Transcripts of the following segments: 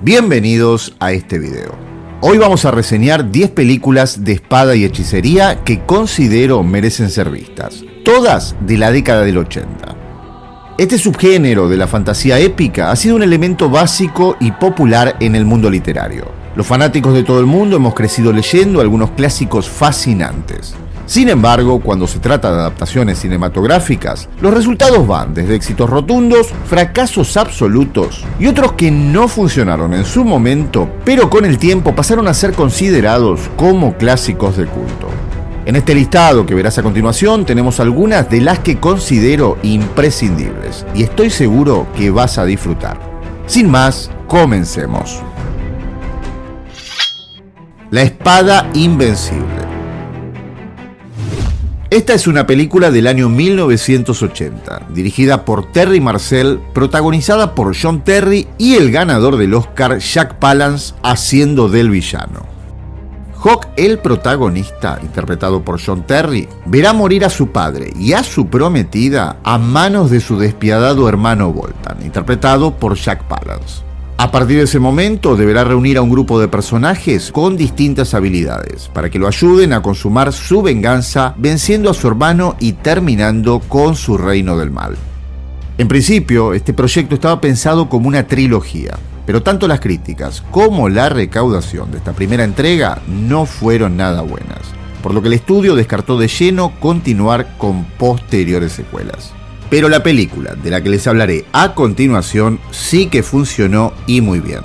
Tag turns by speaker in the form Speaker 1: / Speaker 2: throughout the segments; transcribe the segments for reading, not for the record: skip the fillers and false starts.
Speaker 1: Bienvenidos a este video. Hoy vamos a reseñar 10 películas de espada y hechicería que considero merecen ser vistas, todas de la década del 80. Este subgénero de la fantasía épica ha sido un elemento básico y popular en el mundo literario. Los fanáticos de todo el mundo hemos crecido leyendo algunos clásicos fascinantes. Sin embargo, cuando se trata de adaptaciones cinematográficas, los resultados van desde éxitos rotundos, fracasos absolutos y otros que no funcionaron en su momento, pero con el tiempo pasaron a ser considerados como clásicos de culto. En este listado que verás a continuación tenemos algunas de las que considero imprescindibles y estoy seguro que vas a disfrutar. Sin más, comencemos. La espada invencible. Esta es una película del año 1980, dirigida por Terry Marcel, protagonizada por John Terry y el ganador del Oscar Jack Palance haciendo del villano. Hawk, el protagonista, interpretado por John Terry, verá morir a su padre y a su prometida a manos de su despiadado hermano Voltan, interpretado por Jack Palance. A partir de ese momento deberá reunir a un grupo de personajes con distintas habilidades para que lo ayuden a consumar su venganza, venciendo a su hermano y terminando con su reino del mal. En principio, este proyecto estaba pensado como una trilogía, pero tanto las críticas como la recaudación de esta primera entrega no fueron nada buenas, por lo que el estudio descartó de lleno continuar con posteriores secuelas. Pero la película de la que les hablaré a continuación sí que funcionó y muy bien.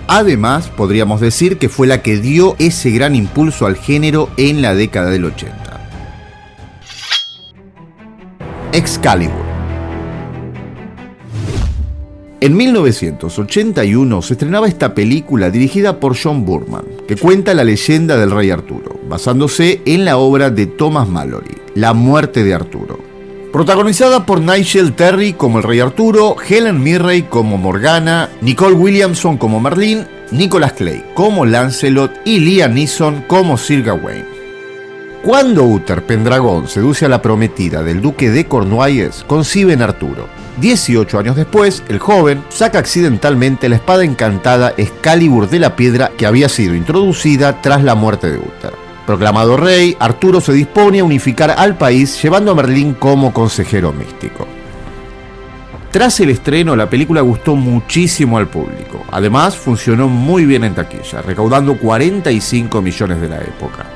Speaker 1: Además, podríamos decir que fue la que dio ese gran impulso al género en la década del 80. Excalibur. En 1981 se estrenaba esta película dirigida por John Boorman, que cuenta la leyenda del rey Arturo, basándose en la obra de Thomas Malory, La muerte de Arturo. Protagonizada por Nigel Terry como el rey Arturo, Helen Mirren como Morgana, Nicole Williamson como Merlin, Nicholas Clay como Lancelot y Liam Neeson como Sir Gawain. Cuando Uther Pendragon seduce a la prometida del duque de Cornualles, conciben a Arturo. 18 años después, el joven saca accidentalmente la espada encantada Excalibur de la piedra que había sido introducida tras la muerte de Uther. Proclamado rey, Arturo se dispone a unificar al país llevando a Merlín como consejero místico. Tras el estreno, la película gustó muchísimo al público. Además, funcionó muy bien en taquilla, recaudando 45 millones de la época.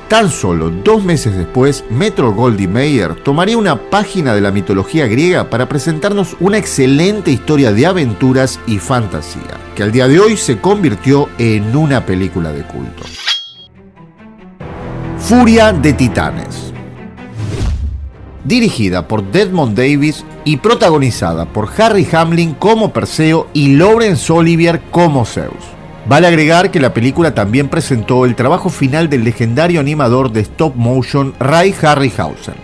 Speaker 1: Tan solo 2 meses después, Metro-Goldwyn-Mayer tomaría una página de la mitología griega para presentarnos una excelente historia de aventuras y fantasía, que al día de hoy se convirtió en una película de culto. Furia de Titanes. Dirigida por Desmond Davis y protagonizada por Harry Hamlin como Perseo y Laurence Olivier como Zeus. Vale agregar que la película también presentó el trabajo final del legendario animador de stop motion Ray Harryhausen.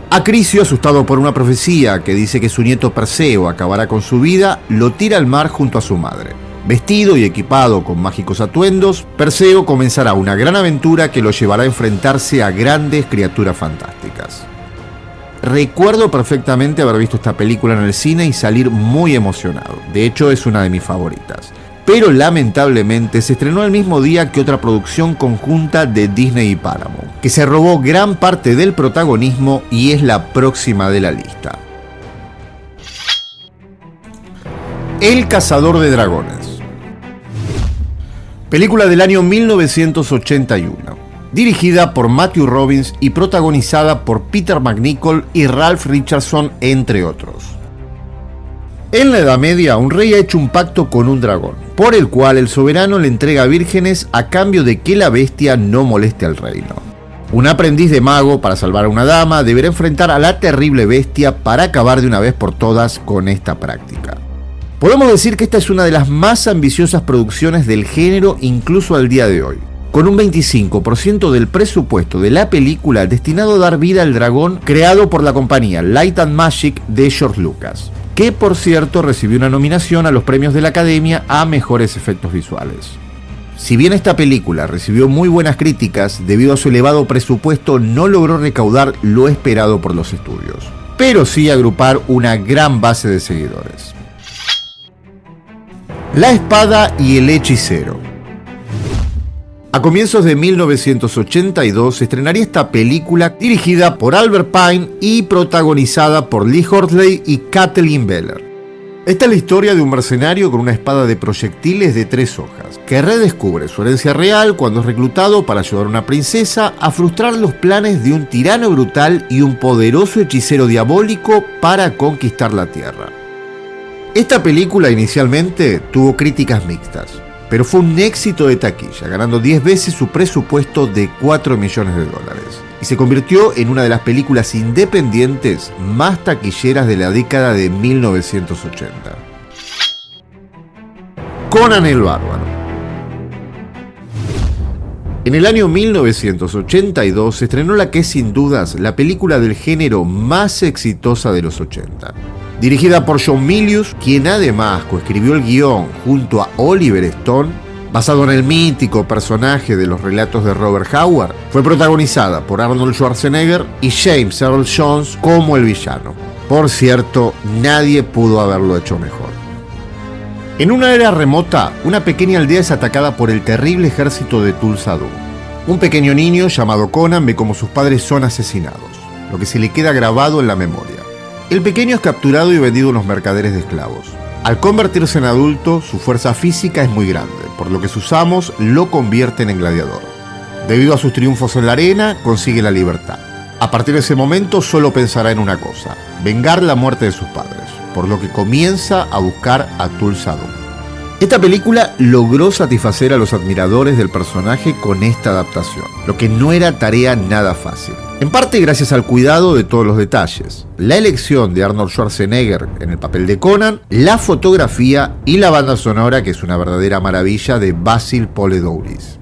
Speaker 1: Acrisiu, asustado por una profecía que dice que su nieto Perseo acabará con su vida, lo tira al mar junto a su madre. Vestido y equipado con mágicos atuendos, Perseo comenzará una gran aventura que lo llevará a enfrentarse a grandes criaturas fantásticas. Recuerdo perfectamente haber visto esta película en el cine y salir muy emocionado. De hecho, es una de mis favoritas. Pero lamentablemente se estrenó el mismo día que otra producción conjunta de Disney y Paramount, que se robó gran parte del protagonismo y es la próxima de la lista. El cazador de dragones. Película del año 1981, dirigida por Matthew Robbins y protagonizada por Peter MacNicol y Ralph Richardson, entre otros. En la Edad Media, un rey ha hecho un pacto con un dragón, por el cual el soberano le entrega vírgenes a cambio de que la bestia no moleste al reino. Un aprendiz de mago, para salvar a una dama, deberá enfrentar a la terrible bestia para acabar de una vez por todas con esta práctica. Podemos decir que esta es una de las más ambiciosas producciones del género incluso al día de hoy, con un 25% del presupuesto de la película destinado a dar vida al dragón creado por la compañía Light and Magic de George Lucas, que por cierto recibió una nominación a los premios de la Academia a mejores efectos visuales. Si bien esta película recibió muy buenas críticas, debido a su elevado presupuesto no logró recaudar lo esperado por los estudios, pero sí agrupar una gran base de seguidores. La espada y el hechicero. A comienzos de 1982 se estrenaría esta película dirigida por Albert Pine y protagonizada por Lee Horsley y Kathleen Beller. Esta es la historia de un mercenario con una espada de proyectiles de 3 hojas, que redescubre su herencia real cuando es reclutado para ayudar a una princesa a frustrar los planes de un tirano brutal y un poderoso hechicero diabólico para conquistar la Tierra. Esta película inicialmente tuvo críticas mixtas, pero fue un éxito de taquilla, ganando 10 veces su presupuesto de $4 millones, y se convirtió en una de las películas independientes más taquilleras de la década de 1980. Conan el Bárbaro. En el año 1982 se estrenó la que es sin dudas la película del género más exitosa de los 80. Dirigida por John Milius, quien además coescribió el guión junto a Oliver Stone, basado en el mítico personaje de los relatos de Robert Howard, fue protagonizada por Arnold Schwarzenegger y James Earl Jones como el villano. Por cierto, nadie pudo haberlo hecho mejor. En una era remota, una pequeña aldea es atacada por el terrible ejército de Thulsa Doom. Un pequeño niño llamado Conan ve cómo sus padres son asesinados, lo que se le queda grabado en la memoria. El pequeño es capturado y vendido a unos mercaderes de esclavos. Al convertirse en adulto, su fuerza física es muy grande, por lo que sus amos lo convierten en gladiador. Debido a sus triunfos en la arena, consigue la libertad. A partir de ese momento solo pensará en una cosa: vengar la muerte de sus padres, por lo que comienza a buscar a Thulsa Doom. Esta película logró satisfacer a los admiradores del personaje con esta adaptación, lo que no era tarea nada fácil. En parte gracias al cuidado de todos los detalles, la elección de Arnold Schwarzenegger en el papel de Conan, la fotografía y la banda sonora, que es una verdadera maravilla, de Basil Poledouris.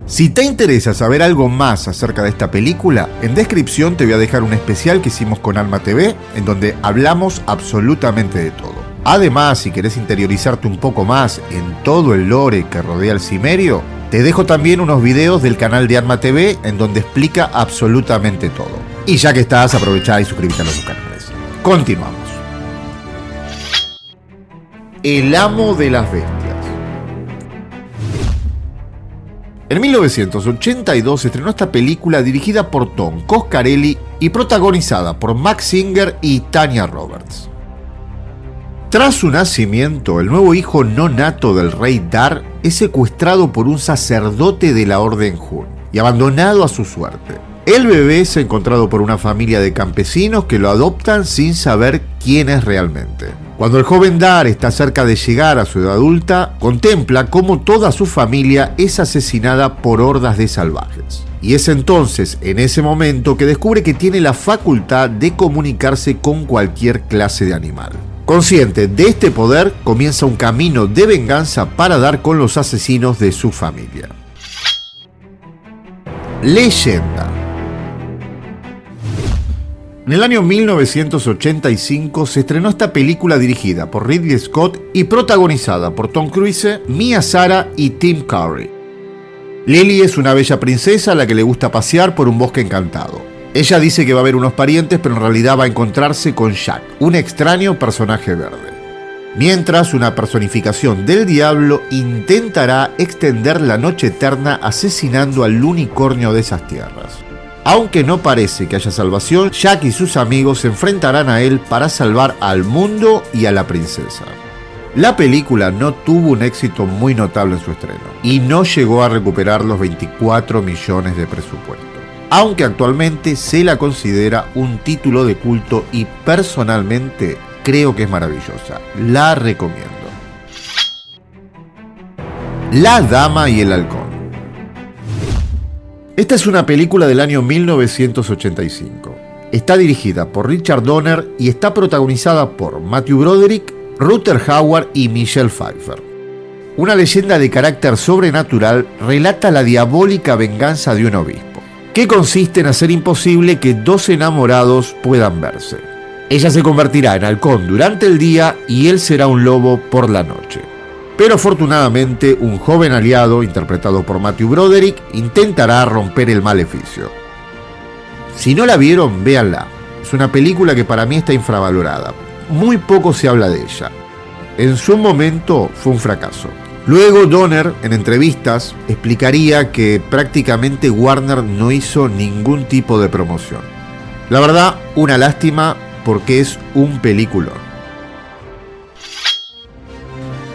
Speaker 1: Si te interesa saber algo más acerca de esta película, en descripción te voy a dejar un especial que hicimos con Alma TV, en donde hablamos absolutamente de todo. Además, si querés interiorizarte un poco más en todo el lore que rodea el Cimerio, te dejo también unos videos del canal de Alma TV en donde explica absolutamente todo. Y ya que estás, aprovechá y suscríbete a los canales. Continuamos. El amo de las bestias. En 1982 se estrenó esta película dirigida por Tom Coscarelli y protagonizada por Max Singer y Tanya Roberts. Tras su nacimiento, el nuevo hijo no nato del rey Dar es secuestrado por un sacerdote de la Orden Hun y abandonado a su suerte. El bebé es encontrado por una familia de campesinos que lo adoptan sin saber quién es realmente. Cuando el joven Dar está cerca de llegar a su edad adulta, contempla cómo toda su familia es asesinada por hordas de salvajes. Y es entonces, en ese momento, que descubre que tiene la facultad de comunicarse con cualquier clase de animal. Consciente de este poder, comienza un camino de venganza para dar con los asesinos de su familia. Leyenda. En el año 1985 se estrenó esta película dirigida por Ridley Scott y protagonizada por Tom Cruise, Mia Sara y Tim Curry. Lily es una bella princesa a la que le gusta pasear por un bosque encantado. Ella dice que va a ver unos parientes, pero en realidad va a encontrarse con Jack, un extraño personaje verde. Mientras, una personificación del diablo intentará extender la noche eterna asesinando al unicornio de esas tierras. Aunque no parece que haya salvación, Jack y sus amigos se enfrentarán a él para salvar al mundo y a la princesa. La película no tuvo un éxito muy notable en su estreno y no llegó a recuperar los 24 millones de presupuesto, aunque actualmente se la considera un título de culto y personalmente creo que es maravillosa. La recomiendo. La Dama y el Halcón. Esta es una película del año 1985. Está dirigida por Richard Donner y está protagonizada por Matthew Broderick, Rutger Hauer y Michelle Pfeiffer. Una leyenda de carácter sobrenatural relata la diabólica venganza de un obispo, que consiste en hacer imposible que dos enamorados puedan verse. Ella se convertirá en halcón durante el día y él será un lobo por la noche. Pero afortunadamente un joven aliado, interpretado por Matthew Broderick, intentará romper el maleficio. Si no la vieron, véanla. Es una película que para mí está infravalorada. Muy poco se habla de ella. En su momento fue un fracaso. Luego Donner, en entrevistas, explicaría que prácticamente Warner no hizo ningún tipo de promoción. La verdad, una lástima porque es un peliculón.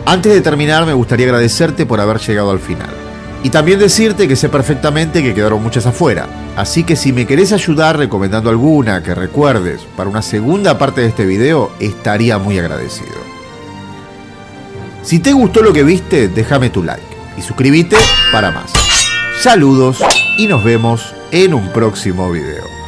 Speaker 1: Antes de terminar, me gustaría agradecerte por haber llegado al final. Y también decirte que sé perfectamente que quedaron muchas afuera. Así que si me querés ayudar recomendando alguna que recuerdes para una segunda parte de este video, estaría muy agradecido. Si te gustó lo que viste, déjame tu like y suscríbete para más. Saludos y nos vemos en un próximo video.